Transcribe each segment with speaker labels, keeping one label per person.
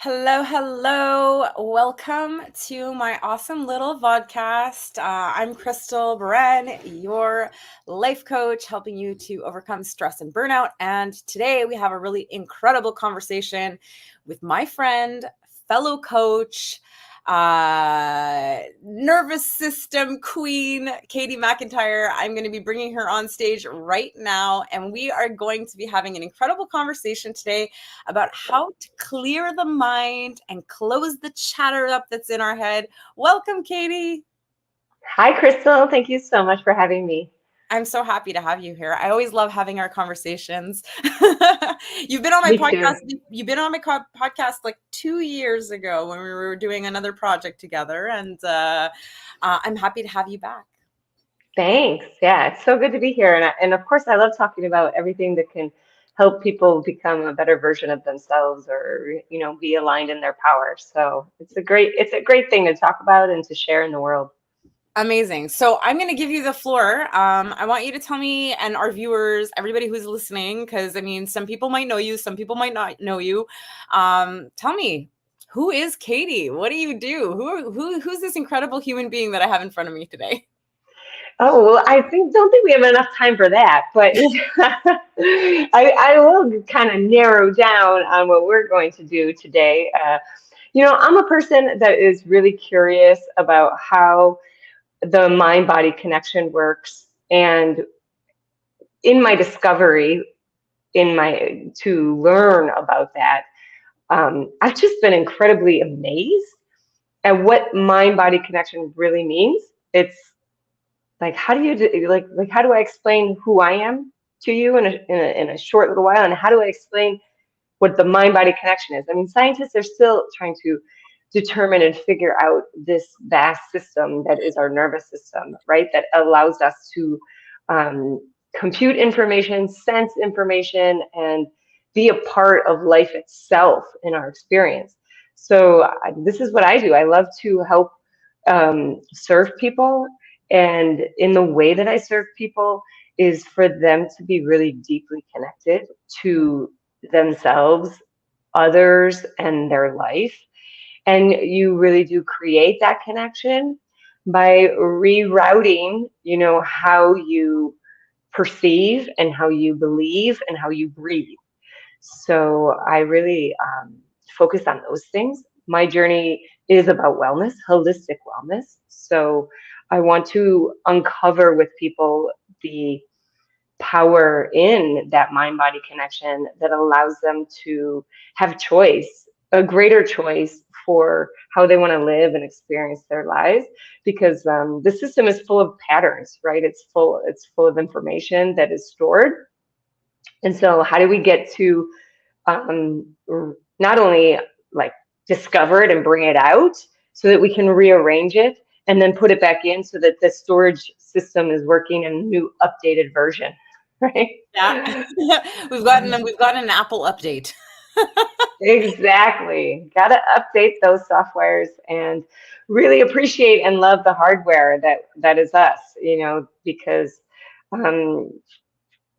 Speaker 1: Hello, hello. Welcome to my awesome little vodcast. I'm Crystal Bren, your life coach, helping you to overcome stress and burnout. And today we have a really incredible conversation with my friend, fellow coach, nervous system queen, Katie Mcintyre. I'm going to be bringing her on stage right now, and we are going to be having an incredible conversation today about how to clear the mind and close the chatter up that's in our head. Welcome, Katie.
Speaker 2: Hi, Crystal. Thank you so much for having me.
Speaker 1: I'm so happy to have you here. I always love having our conversations. You've been on my
Speaker 2: Me
Speaker 1: podcast.
Speaker 2: too.
Speaker 1: You've been on my podcast like 2 years ago when we were doing another project together, and I'm happy to have you back.
Speaker 2: Thanks. Yeah, it's so good to be here. And of course, I love talking about everything that can help people become a better version of themselves or, be aligned in their power. So it's a great thing to talk about and to share in the world.
Speaker 1: Amazing. So I'm going to give you the floor. I want you to tell me and our viewers, everybody who's listening, because I mean, some people might know you, some people might not know you. Tell me, who is Katie? What do you do? Who's this incredible human being that I have in front of me today?
Speaker 2: Oh, well, don't think we have enough time for that, but I will kind of narrow down on what we're going to do today. I'm a person that is really curious about how the mind body connection works. And in my discovery, in my to learn about that, I've just been incredibly amazed at what mind body connection really means. It's like, how do you do, like how do I explain who I am to you in a short little while, and how do I explain what the mind body connection is? I mean, scientists are still trying to determine and figure out this vast system that is our nervous system, right? That allows us to um, compute information, sense information, and be a part of life itself in our experience. So this is what I do. I love to help serve people. And in the way that I serve people is for them to be really deeply connected to themselves, others, and their life. And you really do create that connection by rerouting, how you perceive and how you believe and how you breathe. So I really focus on those things. My journey is about wellness, holistic wellness. So I want to uncover with people the power in that mind body connection that allows them to have choice, a greater choice for how they want to live and experience their lives, because the system is full of patterns, right? It's full of information that is stored. And so how do we get to um, not only like discover it and bring it out so that we can rearrange it and then put it back in so that the storage system is working in a new updated version, right?
Speaker 1: Yeah, we've gotten an Apple update.
Speaker 2: Exactly. Got to update those softwares and really appreciate and love the hardware that is us, because um,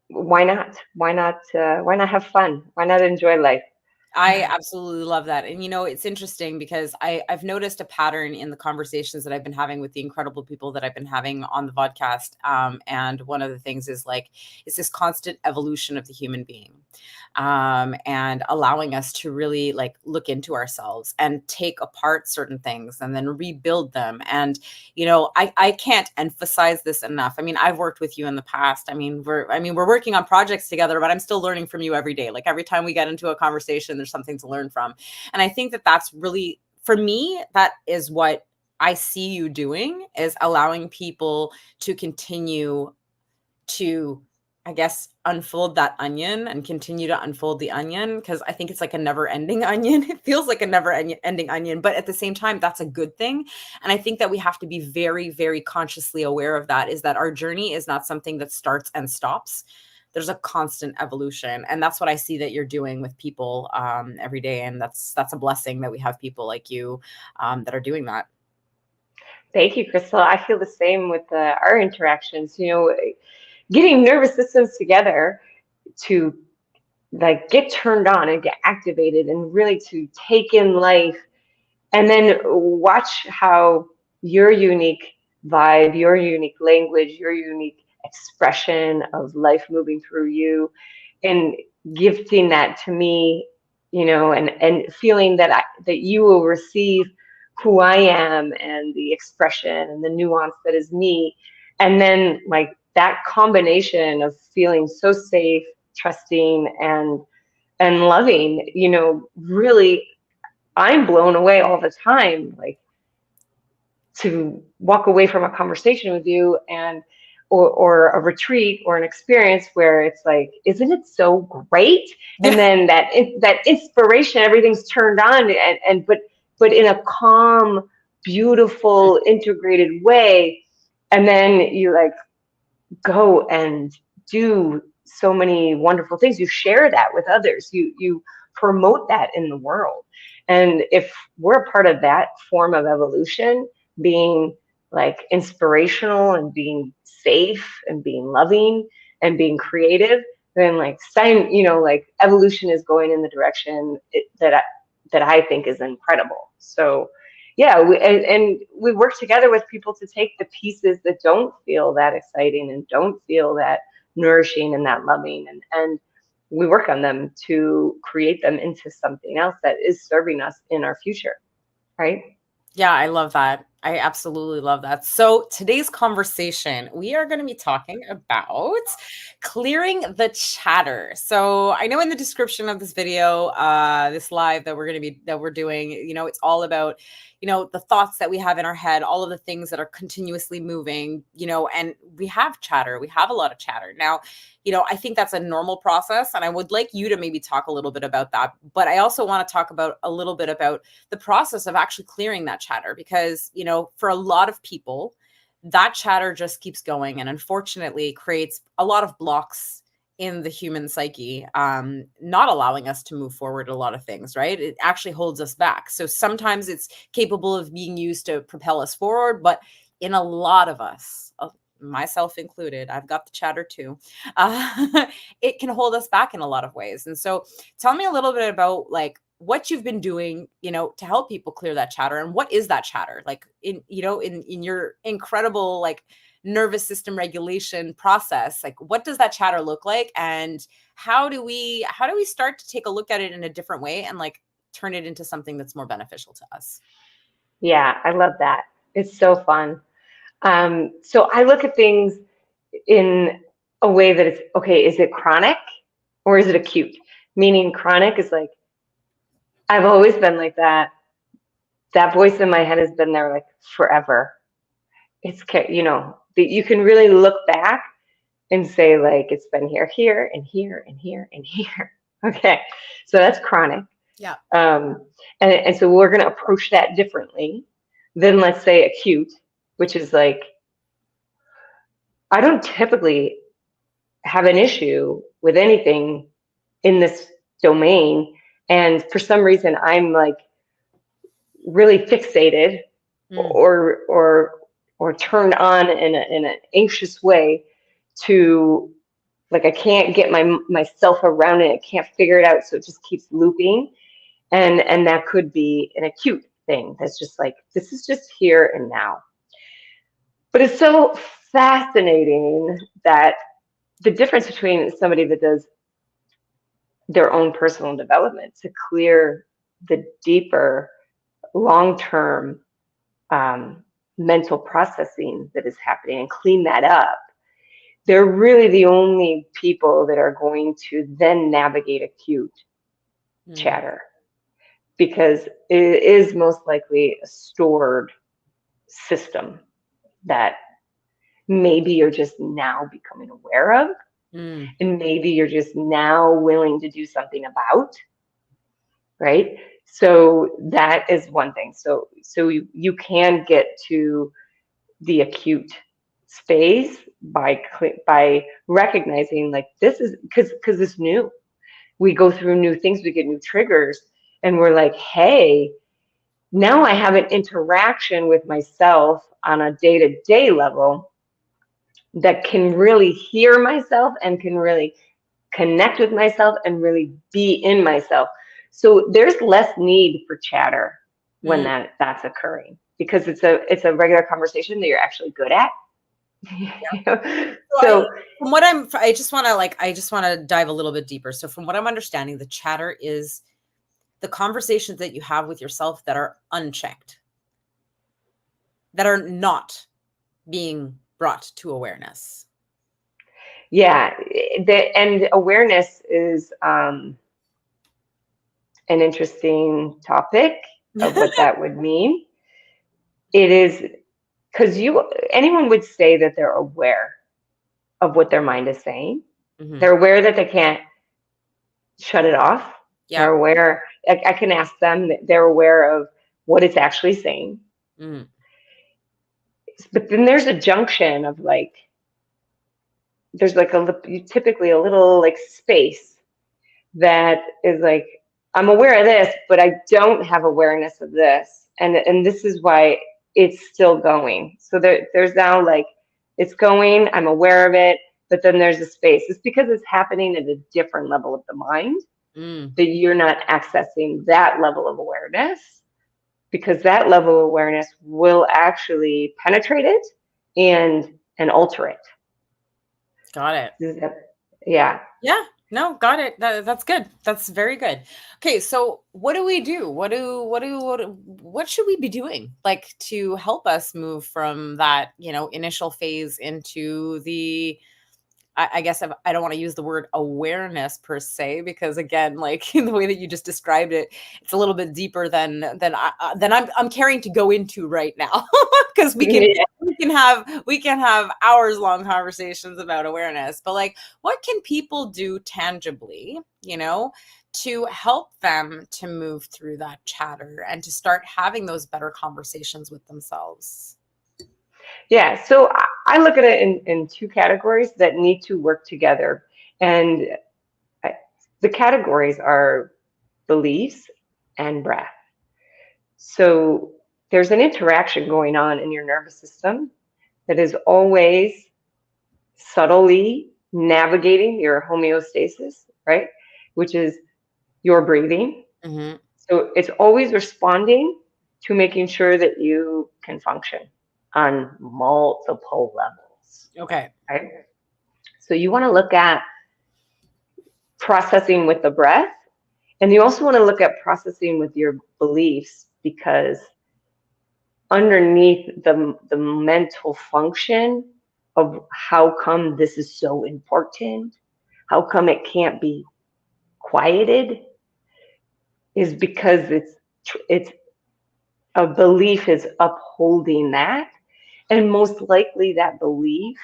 Speaker 2: why not? Why not? Why not have fun? Why not enjoy life?
Speaker 1: I absolutely love that. And it's interesting because I've noticed a pattern in the conversations that I've been having with the incredible people that I've been having on the podcast. And one of the things is like, it's this constant evolution of the human being. And allowing us to really like look into ourselves and take apart certain things and then rebuild them. And I can't emphasize this enough. I mean, I've worked with you in the past. We're working on projects together, but I'm still learning from you every day. Like every time we get into a conversation, there's something to learn from. And I think that that's really, for me, that is what I see you doing, is allowing people to continue to, I guess, unfold that onion and continue to unfold the onion, because I think it's like a never ending onion. It feels like a never ending onion, but at the same time, that's a good thing. And I think that we have to be very, very consciously aware of that, is that our journey is not something that starts and stops. There's a constant evolution. And that's what I see that you're doing with people every day. And that's a blessing that we have people like you that are doing that.
Speaker 2: Thank you, Crystal. I feel the same with our interactions. Getting nervous systems together to like get turned on and get activated and really to take in life, and then watch how your unique vibe, your unique language, your unique expression of life moving through you, and gifting that to me, and feeling that that you will receive who I am and the expression and the nuance that is me. And then like that combination of feeling so safe, trusting, and loving, really, I'm blown away all the time, like to walk away from a conversation with you and or a retreat or an experience where it's like, isn't it so great? And then that inspiration, everything's turned on, and but in a calm, beautiful, integrated way. And then you like go and do so many wonderful things. You share that with others. You promote that in the world. And if we're a part of that form of evolution, being like inspirational and being safe and being loving and being creative, then like like evolution is going in the direction that I think is incredible. So yeah, and we work together with people to take the pieces that don't feel that exciting and don't feel that nourishing and that loving, and we work on them to create them into something else that is serving us in our future, right?
Speaker 1: Yeah, I love that. I absolutely love that. So today's conversation, we are going to be talking about clearing the chatter. So I know in the description of this video, this live that we're doing, it's all about, the thoughts that we have in our head, all of the things that are continuously moving, and we have chatter. We have a lot of chatter. Now, I think that's a normal process. And I would like you to maybe talk a little bit about that. But I also want to talk about a little bit about the process of actually clearing that chatter, because, for a lot of people, that chatter just keeps going and unfortunately creates a lot of blocks in the human psyche, not allowing us to move forward a lot of things, right? It actually holds us back. So sometimes it's capable of being used to propel us forward, but in a lot of us, myself included, I've got the chatter too, it can hold us back in a lot of ways. And so tell me a little bit about like what you've been doing, to help people clear that chatter, and what is that chatter like in your incredible like nervous system regulation process. Like what does that chatter look like, and how do we start to take a look at it in a different way and like turn it into something that's more beneficial to us?
Speaker 2: Yeah, I love that. It's so fun. So I look at things in a way that it's okay, is it chronic or is it acute? Meaning chronic is like, I've always been like that. That voice in my head has been there like forever. It's, that you can really look back and say like, it's been here, and here, and here, and here. Okay. So that's chronic.
Speaker 1: Yeah.
Speaker 2: And so we're going to approach that differently than, let's say, acute, which is like, I don't typically have an issue with anything in this domain. And for some reason, I'm like really fixated or turned on in an anxious way to like, I can't get myself around it. I can't figure it out. So it just keeps looping. And that could be an acute thing. That's just like, this is just here and now. But it's so fascinating that the difference between somebody that does their own personal development to clear the deeper, long-term mental processing that is happening and clean that up, they're really the only people that are going to then navigate acute chatter, because it is most likely a stored system that maybe you're just now becoming aware of, and maybe you're just now willing to do something about, right? So that is one thing. So you can get to the acute space by recognizing like, this is because it's new. We go through new things, we get new triggers, and we're like, hey, now I have an interaction with myself on a day-to-day level that can really hear myself and can really connect with myself and really be in myself. So there's less need for chatter when
Speaker 1: Mm.
Speaker 2: that's occurring, because it's a regular conversation that you're actually good at.
Speaker 1: So
Speaker 2: So
Speaker 1: from what I just want to dive a little bit deeper. So from what I'm understanding, the chatter is the conversations that you have with yourself that are unchecked, that are not being brought to awareness.
Speaker 2: yeah, and awareness is an interesting topic of what that would mean. It is because anyone would say that they're aware of what their mind is saying.
Speaker 1: Mm-hmm.
Speaker 2: They're aware that they can't shut it off.
Speaker 1: Yeah.
Speaker 2: They're aware. I can ask them that they're aware of what it's actually saying.
Speaker 1: Mm.
Speaker 2: But then there's a junction of like, there's like typically a little like space that is like, I'm aware of this, but I don't have awareness of this. And this is why it's still going. So there's now like, it's going, I'm aware of it, but then there's a space. It's because it's happening at a different level of the mind that you're not accessing that level of awareness, because that level of awareness will actually penetrate it and alter it.
Speaker 1: Got it.
Speaker 2: Yeah.
Speaker 1: Yeah. No, got it. That's good. That's very good. Okay, so what do we do? What should we be doing, like, to help us move from that, initial phase into the, I guess I don't want to use the word awareness per se, because again, like in the way that you just described it, it's a little bit deeper than I'm caring to go into right now, because we can have hours long conversations about awareness. But like, what can people do tangibly, to help them to move through that chatter and to start having those better conversations with themselves?
Speaker 2: Yeah, so I look at it in two categories that need to work together. And the categories are beliefs and breath. So there's an interaction going on in your nervous system that is always subtly navigating your homeostasis, right? Which is your breathing.
Speaker 1: Mm-hmm.
Speaker 2: So it's always responding to making sure that you can function on multiple levels.
Speaker 1: Okay.
Speaker 2: Right? So you want to look at processing with the breath, and you also want to look at processing with your beliefs, because underneath the mental function of how come this is so important, how come it can't be quieted, is because it's a belief is upholding that, and most likely that belief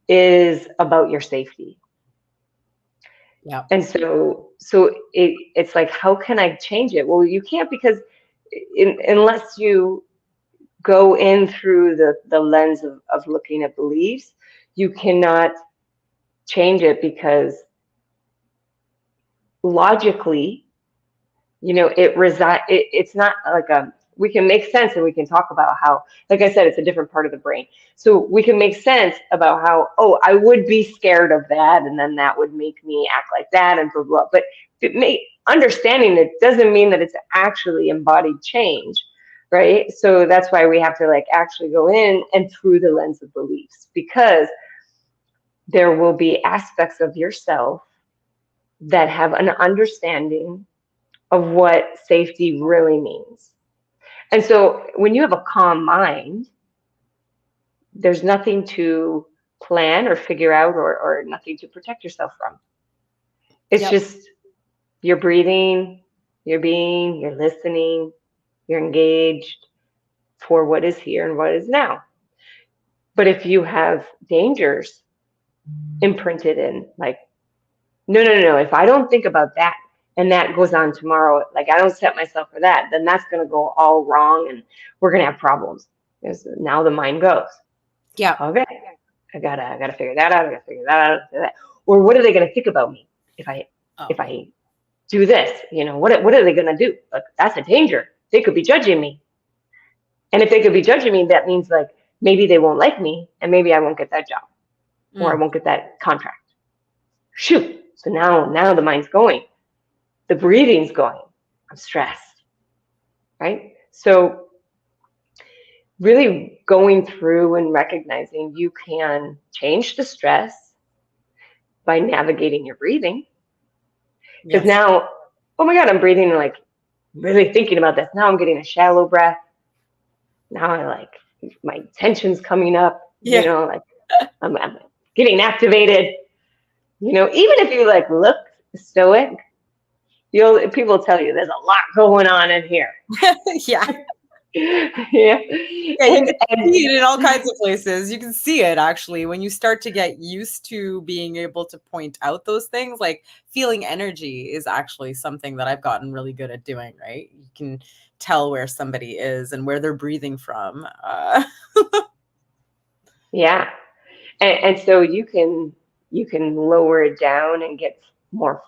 Speaker 2: is about your safety.
Speaker 1: Yeah.
Speaker 2: And so it's like, how can I change it? Well, you can't, because unless you go in through the lens of looking at beliefs, you cannot change it, because logically, it's not like we can make sense, and we can talk about how, like I said, it's a different part of the brain. So we can make sense about how, oh, I would be scared of that, and then that would make me act like that, and blah, blah. But understanding it doesn't mean that it's actually embodied change, right? So that's why we have to like actually go in and through the lens of beliefs, because there will be aspects of yourself that have an understanding of what safety really means. And so when you have a calm mind, there's nothing to plan or figure out, or nothing to protect yourself from. It's just you're breathing, you're being, you're listening, you're engaged for what is here and what is now. But if you have dangers imprinted in, like, no, if I don't think about that, and that goes on tomorrow, like I don't set myself for that, then that's going to go all wrong, and we're going to have problems. Because now the mind goes,
Speaker 1: Yeah.
Speaker 2: okay, I gotta figure that out. I gotta figure that out. Or what are they going to think about me if I do this? What are they going to do? Like, that's a danger. They could be judging me, and if they could be judging me, that means like maybe they won't like me, and maybe I won't get that job, or I won't get that contract. Shoot. So now the mind's going, the breathing's going. I'm stressed, right? So really going through and recognizing you can change the stress by navigating your breathing. Because
Speaker 1: Yes.
Speaker 2: now, oh my God, I'm breathing like really thinking about this. Now I'm getting a shallow breath. Now I like my tension's coming up,
Speaker 1: Yeah.
Speaker 2: like I'm getting activated. Even if you like look stoic, people tell you there's a lot going on in here.
Speaker 1: Yeah.
Speaker 2: Yeah.
Speaker 1: Yeah, you can see it in all kinds of places. You can see it actually when you start to get used to being able to point out those things. Like feeling energy is actually something that I've gotten really good at doing, right? You can tell where somebody is and where they're breathing from.
Speaker 2: Yeah. And so you can lower it down and get more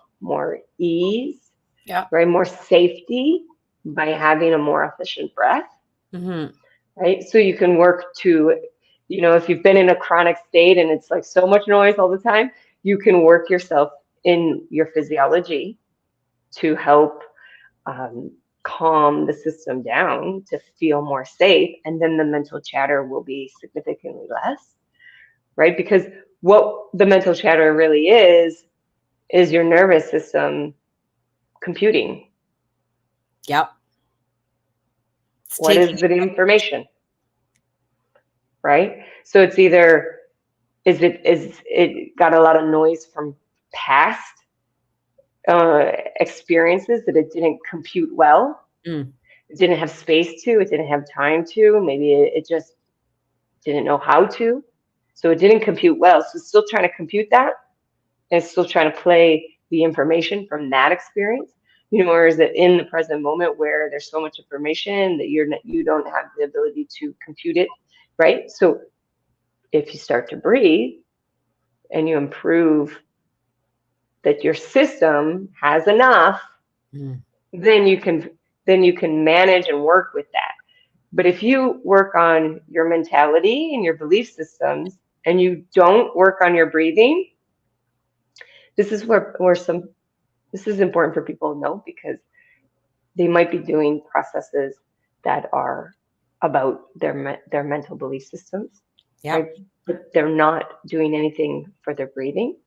Speaker 2: ease,
Speaker 1: Yeah.
Speaker 2: right? More safety by having a more efficient breath.
Speaker 1: Mm-hmm.
Speaker 2: Right? So you can work to, if you've been in a chronic state and it's like so much noise all the time, you can work yourself in your physiology to help um, calm the system down to feel more safe. And then the mental chatter will be significantly less, right? Because what the mental chatter really is your nervous system computing.
Speaker 1: Yep. It's
Speaker 2: What
Speaker 1: taking
Speaker 2: is the information, right? So it's either is it got a lot of noise from past experiences that it didn't compute well,
Speaker 1: Mm.
Speaker 2: it didn't have space to, it didn't have time to, maybe it just didn't know how to, so it didn't compute well. So it's still trying to compute that, and it's still trying to play the information from that experience. Or is it in the present moment where there's so much information that you don't have the ability to compute it, right? So if you start to breathe and you improve that your system has enough,
Speaker 1: Mm.
Speaker 2: then you can manage and work with that. But if you work on your mentality and your belief systems and you don't work on your breathing, this is where some this is important for people to know, because they might be doing processes that are about their mental belief systems,
Speaker 1: Yeah.
Speaker 2: right? But they're not doing anything for their breathing.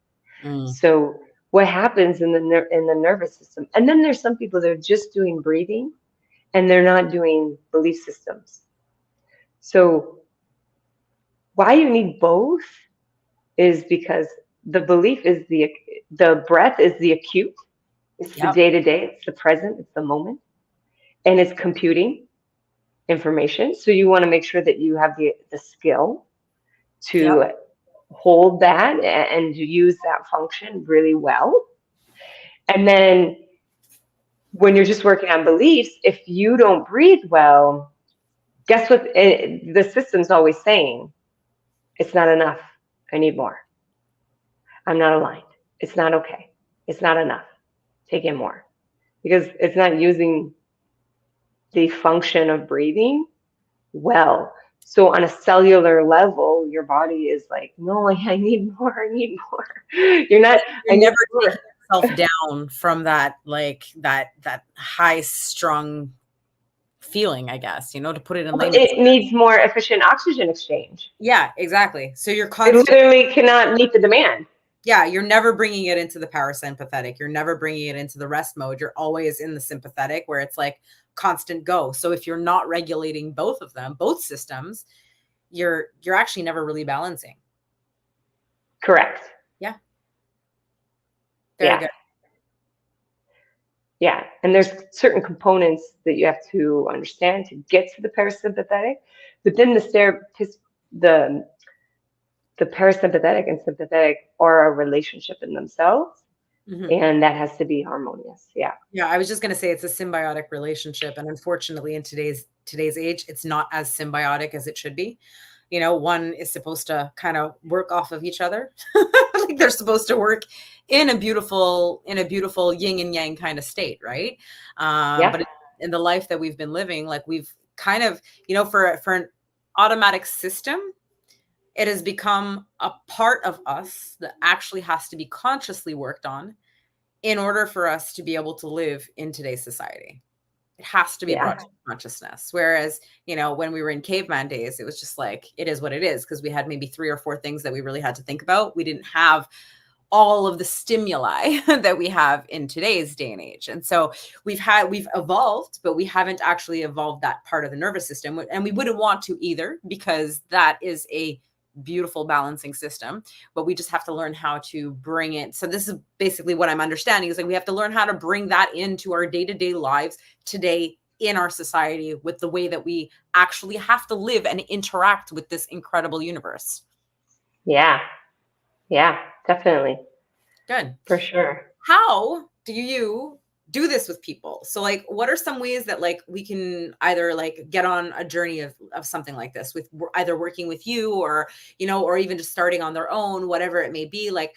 Speaker 1: Mm.
Speaker 2: So what happens in the nervous system? And then there's some people that are just doing breathing and they're not doing belief systems. So why you need both is because the belief is the breath is the acute, it's the
Speaker 1: Yep.
Speaker 2: day to day, it's the present, it's the moment, and it's computing information. So you want to make sure that you have the skill
Speaker 1: Yep.
Speaker 2: to hold that and use that function really well. And then when you're just working on beliefs, if you don't breathe well, guess what? The system's always saying, it's not enough. I need more. I'm not aligned. It's not okay. It's not enough. Take in more. Because it's not using the function of breathing well. So on a cellular level, your body is like, no, I need more. I need more. You're not, I
Speaker 1: You're
Speaker 2: need
Speaker 1: never taking
Speaker 2: more.
Speaker 1: yourself down from that, like that high strung feeling, I guess, to put it in layman's.
Speaker 2: It needs more efficient oxygen exchange.
Speaker 1: Yeah, exactly. So you're
Speaker 2: It
Speaker 1: constant.
Speaker 2: literally cannot meet the demand.
Speaker 1: Yeah, you're never bringing it into the parasympathetic. You're never bringing it into the rest mode. You're always in the sympathetic where it's like constant go. So if you're not regulating both of them, both systems, you're actually never really balancing.
Speaker 2: Correct.
Speaker 1: Yeah. Very
Speaker 2: Yeah.
Speaker 1: good.
Speaker 2: Yeah. And there's certain components that you have to understand to get to the parasympathetic. But then the the parasympathetic and sympathetic are a relationship in themselves.
Speaker 1: Mhm.
Speaker 2: And that has to be harmonious. Yeah.
Speaker 1: Yeah, I was just gonna say it's a symbiotic relationship, and unfortunately, in today's age, it's not as symbiotic as it should be. One is supposed to kind of work off of each other. Like they're supposed to work in a beautiful yin and yang kind of state, right?
Speaker 2: Yeah.
Speaker 1: But in the life that we've been living, like we've kind of, for an automatic system, It has become a part of us that actually has to be consciously worked on in order for us to be able to live in today's society. It has to be
Speaker 2: Yeah.
Speaker 1: brought to consciousness. Whereas, when we were in caveman days, it was just like, it is what it is, because we had maybe 3 or 4 things that we really had to think about. We didn't have all of the stimuli that we have in today's day and age. And so we've evolved, but we haven't actually evolved that part of the nervous system. And we wouldn't want to either, because that is a beautiful balancing system, but we just have to learn how to bring it. So this is basically what I'm understanding, is like we have to learn how to bring that into our day-to-day lives today in our society, with the way that we actually have to live and interact with this incredible universe.
Speaker 2: Yeah. Yeah, definitely.
Speaker 1: Good.
Speaker 2: For sure.
Speaker 1: How do you do this with people? So like, what are some ways that like we can either like get on a journey of something like this, with either working with you, or, or even just starting on their own, whatever it may be? Like,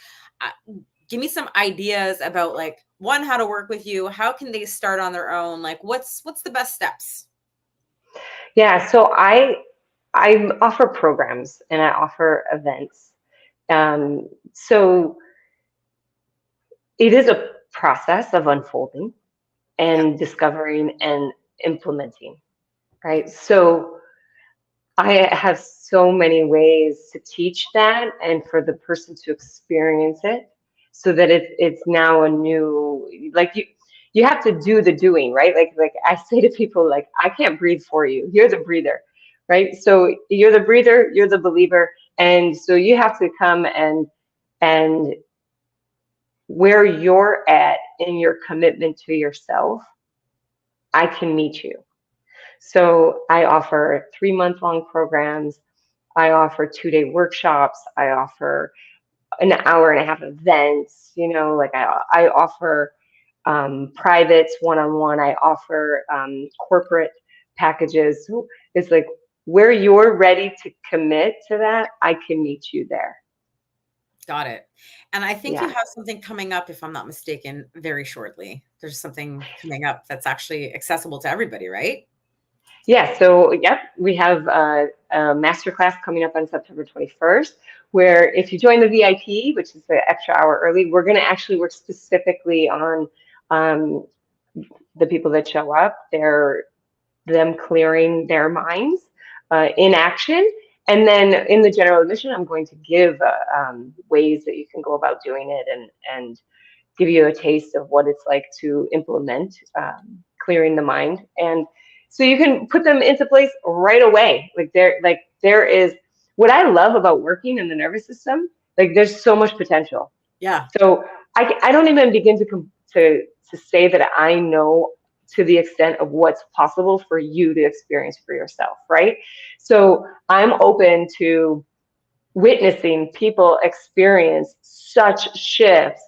Speaker 1: give me some ideas about like, one, how to work with you. How can they start on their own? Like, what's the best steps?
Speaker 2: Yeah, so I offer programs and I offer events. So it is a process of unfolding
Speaker 1: Yeah.
Speaker 2: and discovering and implementing, right? So I have so many ways to teach that and for the person to experience it, so that it's now a new, like you have to do the doing, right? Like I say to people, like, I can't breathe for you. You're the breather, right? So you're the breather, you're the believer. And so you have to come and where you're at in your commitment to yourself, I can meet you. So I offer 3-month long programs. I offer 2-day workshops. I offer an hour and a half events. Like I offer privates, one-on-one. I offer corporate packages. So it's like, where you're ready to commit to that, I can meet you there.
Speaker 1: Got it. And I think you
Speaker 2: Yeah.
Speaker 1: have something coming up, if I'm not mistaken, very shortly. There's something coming up that's actually accessible to everybody, right?
Speaker 2: Yeah, so yep, we have a masterclass coming up on September 21st, where if you join the VIP, which is the extra hour early, we're going to actually work specifically on um, the people that show up, them clearing their minds in action. And then in the general admission, I'm going to give ways that you can go about doing it, and give you a taste of what it's like to implement clearing the mind. And so you can put them into place right away. There is, what I love about working in the nervous system, like there's so much potential.
Speaker 1: Yeah.
Speaker 2: So I don't even begin to say that I know to the extent of what's possible for you to experience for yourself, right? So I'm open to witnessing people experience such shifts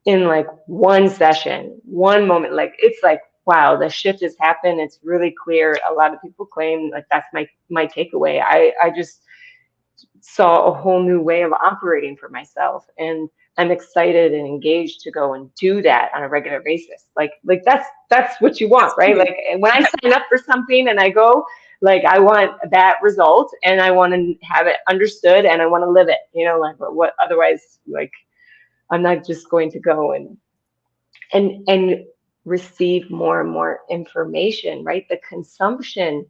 Speaker 2: in like one session, one moment. Like it's like, wow, the shift has happened. It's really clear. A lot of people claim like that's my takeaway. I just saw a whole new way of operating for myself, and I'm excited and engaged to go and do that on a regular basis. Like that's what you want, right? Like when I sign up for something and I go, like I want that result and I want to have it understood and I want to live it, like what otherwise, like I'm not just going to go and receive more and more information, right? The consumption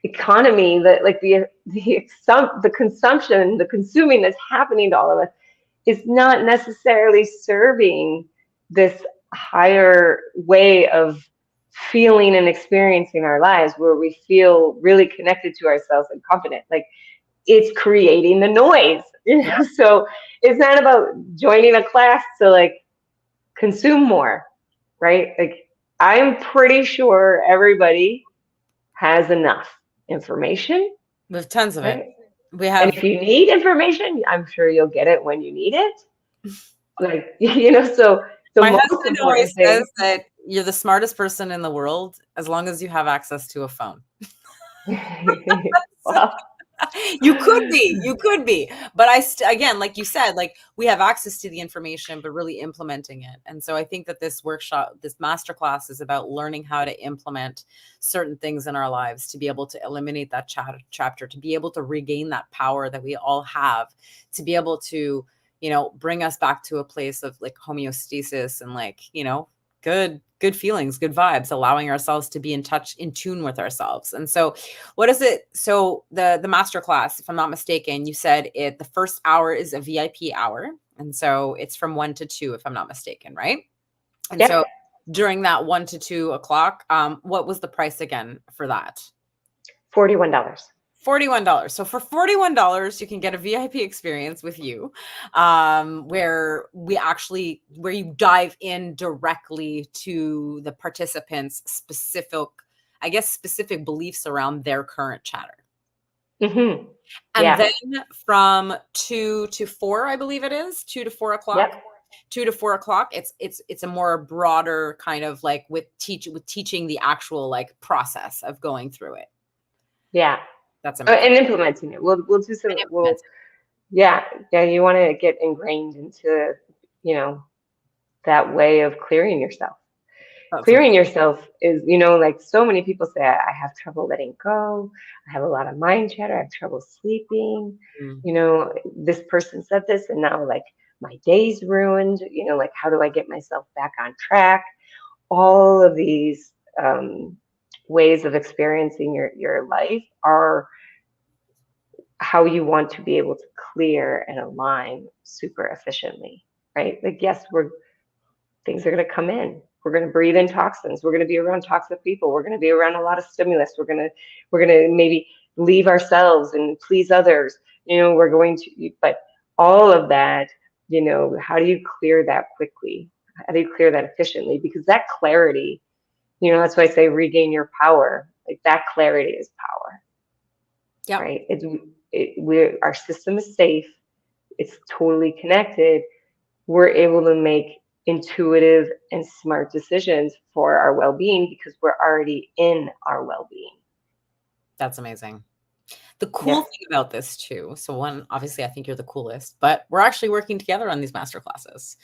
Speaker 2: economy, that like the consumption, the consuming that's happening to all of us is not necessarily serving this higher way of feeling and experiencing our lives, where we feel really connected to ourselves and confident. Like it's creating the noise,
Speaker 1: Yeah.
Speaker 2: So it's not about joining a class to like consume more, right? Like I'm pretty sure everybody has enough information,
Speaker 1: We have tons of it.
Speaker 2: right?
Speaker 1: We
Speaker 2: And
Speaker 1: have,
Speaker 2: if you need information, I'm sure you'll get it when you need it. Like, so the
Speaker 1: my
Speaker 2: most
Speaker 1: husband always
Speaker 2: important
Speaker 1: says
Speaker 2: thing.
Speaker 1: that you're the smartest person in the world as long as you have access to a phone.
Speaker 2: Well,
Speaker 1: You could be, but again, like you said, like we have access to the information, but really implementing it. And so I think that this workshop, this masterclass, is about learning how to implement certain things in our lives to be able to eliminate that chapter, to be able to regain that power that we all have, to be able to, bring us back to a place of like homeostasis and like, good feelings, good vibes, allowing ourselves to be in tune with ourselves. And so what is it? So the master class, if I'm not mistaken, you said the first hour is a VIP hour. And so it's from 1 to 2, if I'm not mistaken, right? And
Speaker 2: Yep.
Speaker 1: so during that 1 to 2 o'clock, what was the price again for that?
Speaker 2: $41.
Speaker 1: $41. So for $41, you can get a VIP experience with you, where you dive in directly to the participants' specific beliefs around their current chatter.
Speaker 2: Mm-hmm.
Speaker 1: And then from 2 to 4, I believe it is 2 to 4 o'clock.
Speaker 2: Yep.
Speaker 1: 2 to 4 o'clock. It's a more broader kind of like with teaching the actual like process of going through it.
Speaker 2: Yeah.
Speaker 1: That's amazing.
Speaker 2: And implementing it. We'll do some. You want to get ingrained into, that way of clearing yourself. Clearing yourself is, like so many people say, I have trouble letting go. I have a lot of mind chatter. I have trouble sleeping. This person said this, and now like my day's ruined. Like how do I get myself back on track? All of these ways of experiencing your life are how you want to be able to clear and align super efficiently, right? Like, yes, things are going to come in. We're going to breathe in toxins. We're going to be around toxic people. We're going to be around a lot of stimulus. We're going to maybe leave ourselves and please others. We're going to, but all of that, how do you clear that quickly? How do you clear that efficiently? Because that clarity, that's why I say regain your power. Like that clarity is power.
Speaker 1: Yeah.
Speaker 2: Right. Our system is safe. It's totally connected. We're able to make intuitive and smart decisions for our well-being because we're already in our well-being.
Speaker 1: That's amazing. The cool thing about this too, so one, obviously I think you're the coolest, but we're actually working together on these master classes.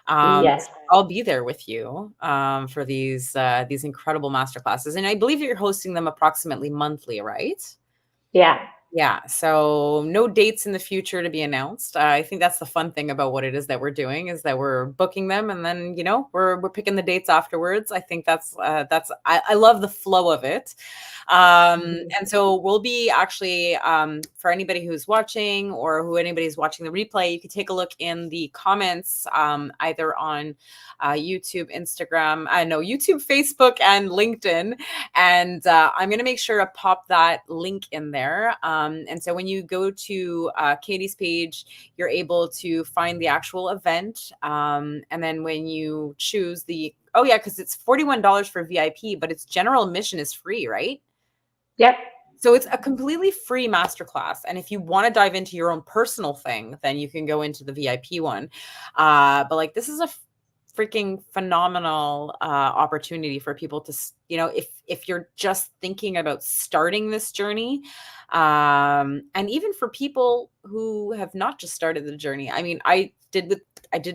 Speaker 2: Yes.
Speaker 1: I'll be there with you for these incredible master classes. And I believe you're hosting them approximately monthly, right?
Speaker 2: Yeah.
Speaker 1: Yeah. So no dates in the future to be announced. I think that's the fun thing about what it is that we're doing is that we're booking them and then, we're picking the dates afterwards. I think I love the flow of it. And so we'll be actually, for anybody who's watching or anybody's watching the replay, you can take a look in the comments, either on YouTube, Instagram, YouTube, Facebook, and LinkedIn. And I'm going to make sure to pop that link in there. And so when you go to Katie's page, you're able to find the actual event. And then when you choose because it's $41 for VIP, but its general admission is free, right?
Speaker 2: Yep.
Speaker 1: So it's a completely free masterclass. And if you want to dive into your own personal thing, then you can go into the VIP one. But like, this is a freaking phenomenal opportunity for people to, if you're just thinking about starting this journey, and even for people who have not just started the journey. I mean, I did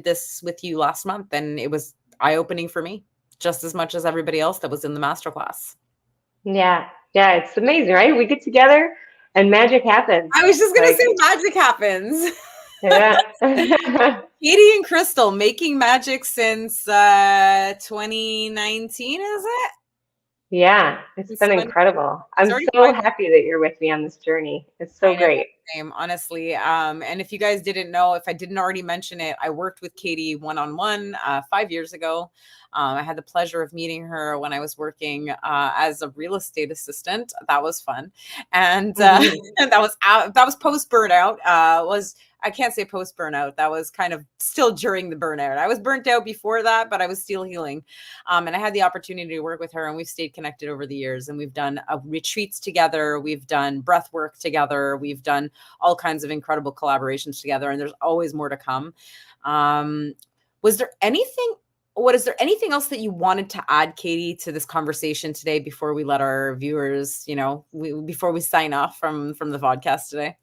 Speaker 1: this with you last month, and it was eye-opening for me just as much as everybody else that was in the masterclass.
Speaker 2: Yeah, it's amazing, right? We get together and magic happens.
Speaker 1: I was just gonna say magic happens.
Speaker 2: Yeah.
Speaker 1: Katie and Crystal making magic since 2019, is it?
Speaker 2: Yeah, it's been incredible. I'm so happy that you're with me on this journey. It's so great.
Speaker 1: Same, honestly. And if you guys didn't know, if I didn't already mention it, I worked with Katie one-on-one 5 years ago. I had the pleasure of meeting her when I was working as a real estate assistant. That was fun, and that was post burnout. I can't say post burnout. That was kind of still during the burnout. I was burnt out before that, but I was still healing. And I had the opportunity to work with her, and we've stayed connected over the years. And we've done retreats together. We've done breath work together. We've done all kinds of incredible collaborations together. And there's always more to come. Was there anything is there anything else that you wanted to add, Katie, to this conversation today before we let our viewers, before we sign off from the podcast today?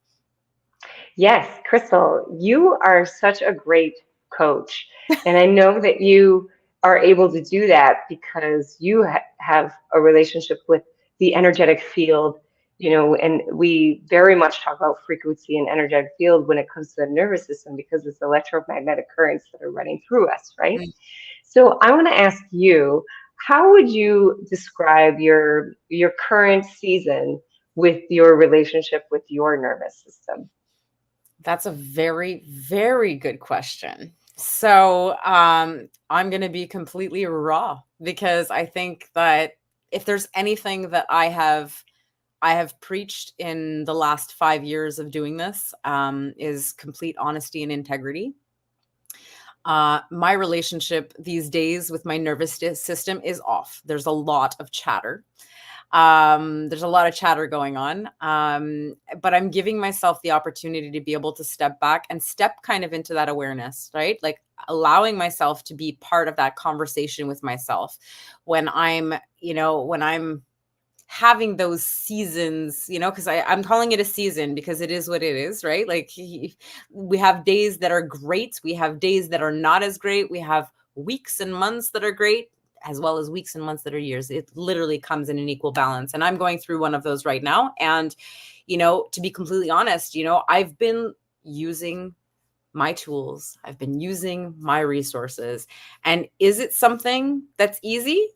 Speaker 2: Yes, Crystal, you are such a great coach. And I know that you are able to do that because you have a relationship with the energetic field, and we very much talk about frequency and energetic field when it comes to the nervous system because it's electromagnetic currents that are running through us, right? So I want to ask you, how would you describe your current season with your relationship with your nervous system?
Speaker 1: That's a very, very good question. So I'm going to be completely raw because I think that if there's anything that I have preached in the last 5 years of doing this, is complete honesty and integrity. My relationship these days with my nervous system is off. There's a lot of chatter. There's a lot of chatter going on. But I'm giving myself the opportunity to be able to step back and step kind of into that awareness, right? Like allowing myself to be part of that conversation with myself when I'm having those seasons, because I'm calling it a season because it is what it is, right? Like we have days that are great. We have days that are not as great. We have weeks and months that are great, as well as weeks and months that are years. It literally comes in an equal balance. And I'm going through one of those right now. And, to be completely honest, I've been using my tools. I've been using my resources. And is it something that's easy?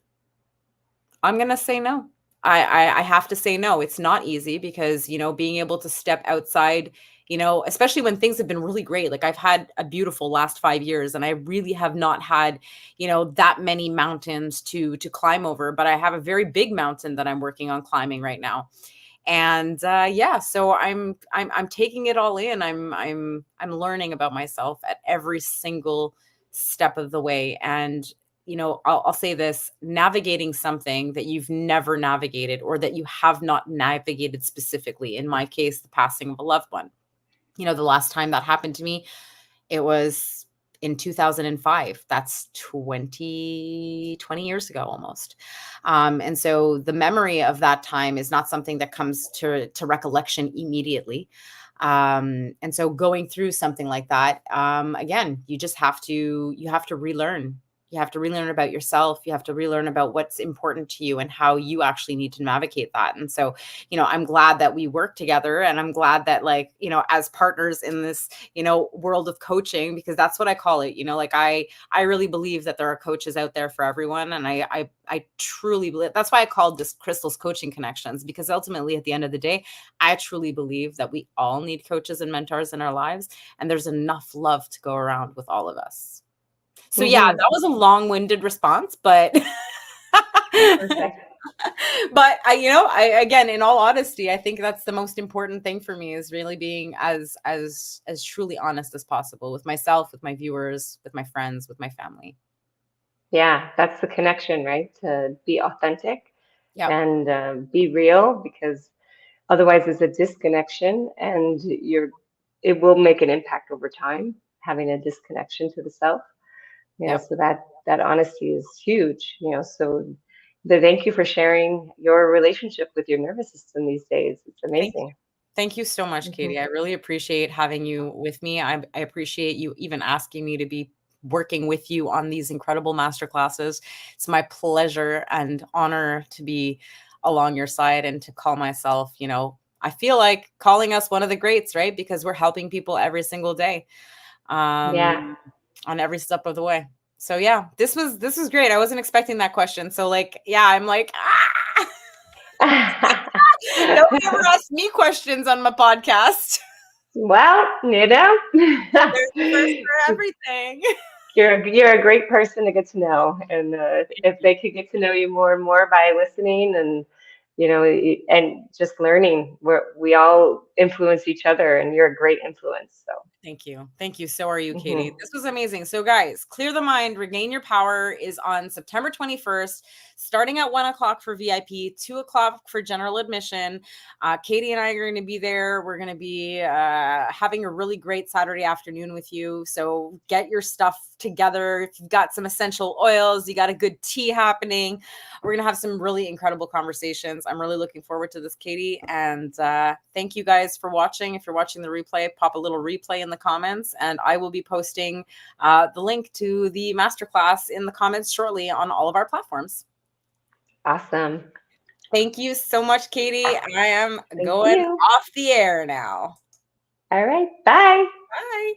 Speaker 1: I'm going to say no. I have to say no. It's not easy because, being able to step outside, especially when things have been really great. Like I've had a beautiful last 5 years and I really have not had, that many mountains to climb over, but I have a very big mountain that I'm working on climbing right now. And yeah, so I'm taking it all in. I'm learning about myself at every single step of the way. And I'll say this: navigating something that you've never navigated or that you have not navigated specifically. In my case, the passing of a loved one. The last time that happened to me, it was in 2005. That's 20 years ago almost. And so the memory of that time is not something that comes to recollection immediately. And so going through something like that, again, you have to relearn. You have to relearn about yourself. You have to relearn about what's important to you and how you actually need to navigate that. And so, I'm glad that we work together, and I'm glad that, like, as partners in this, world of coaching, because that's what I call it. Like I really believe that there are coaches out there for everyone. And I truly believe that's why I called this Crystal's Coaching Connections, because ultimately at the end of the day, I truly believe that we all need coaches and mentors in our lives. And there's enough love to go around with all of us. So yeah,
Speaker 2: Mm-hmm.
Speaker 1: that was a long-winded response, but
Speaker 2: Perfect.
Speaker 1: but I again, in all honesty, I think that's the most important thing for me, is really being as truly honest as possible with myself, with my viewers, with my friends, with my family.
Speaker 2: Yeah, that's the connection, right? To be authentic
Speaker 1: Yeah.
Speaker 2: and be real, because otherwise there's a disconnection, and it will make an impact over time, having a disconnection to the self.
Speaker 1: Yeah.
Speaker 2: So that honesty is huge. So thank you for sharing your relationship with your nervous system these days. It's
Speaker 1: Thank you.
Speaker 2: amazing.
Speaker 1: Thank you so much,
Speaker 2: Hmm.
Speaker 1: Katie. I really appreciate having you with me. I appreciate you even asking me to be working with you on these incredible masterclasses. It's my pleasure and honor to be along your side and to call myself, I feel like calling us one of the greats, right? Because we're helping people every single day,
Speaker 2: Yeah.
Speaker 1: on every step of the way. So yeah, this was great. I wasn't expecting that question. So like, yeah, I'm like, nobody ever asked me questions on my podcast.
Speaker 2: Well,
Speaker 1: There's a first for everything.
Speaker 2: you're a great person to get to know, and if they could get to know you more and more by listening, and and just learning, we all influence each other, and you're a great influence. So
Speaker 1: Thank you. Thank you. So are you, Katie.
Speaker 2: Hmm.
Speaker 1: This was amazing. So, guys, Clear the Mind, Regain Your Power is on September 21st, starting at 1 o'clock for VIP, 2 o'clock for general admission. Katie and I are going to be there. We're going to be having a really great Saturday afternoon with you. So, get your stuff together. If you've got some essential oils, you got a good tea happening. We're going to have some really incredible conversations. I'm really looking forward to this, Katie. And thank you guys for watching. If you're watching the replay, pop a little replay in the comments, and I will be posting the link to the masterclass in the comments shortly on all of our platforms.
Speaker 2: Awesome.
Speaker 1: Thank you so much, Katie. I am
Speaker 2: Thank
Speaker 1: going
Speaker 2: you.
Speaker 1: off the air now.
Speaker 2: All right. Bye.
Speaker 1: Bye.